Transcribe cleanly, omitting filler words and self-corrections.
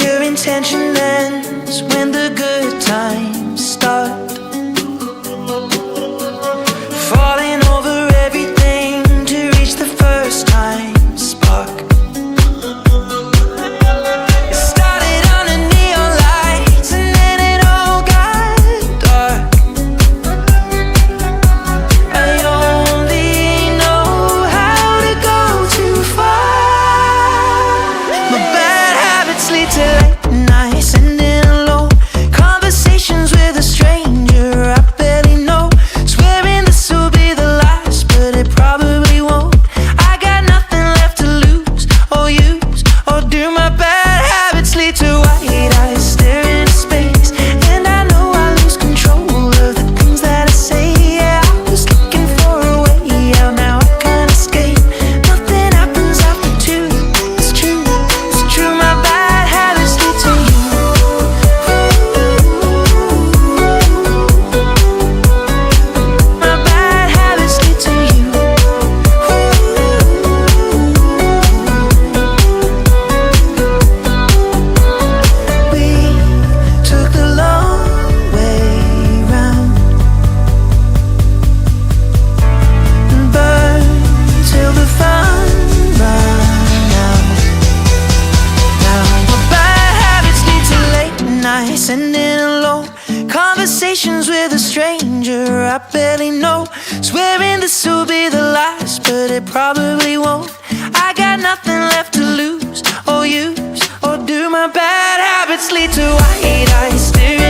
Your intention ends when the good times start. Falling over everything to reach the first time spark. It started under neon lights and then it all got dark. I only know how to go too far. My bad habits lead to late nights ending alone. Conversations with a stranger I barely know. Swearing this will be the last, but it probably won't. I got nothing left to lose or use or do. My bad habits lead to white eyes staring into space, and I know I lose control of the things that I say. Yeah, I was looking for a way out, now I can't escape. Nothing happens after two. It's true, it's true. My bad habits lead to you. My bad habits lead to you. We took the long way round and burned till the fun ran out. Now my bad habits lead to late nights ending alone. Conversations with a stranger I barely know. Swearing this will be the last, but it probably won't. I got nothing left to lose or use or do. My bad habits lead to white eyes staring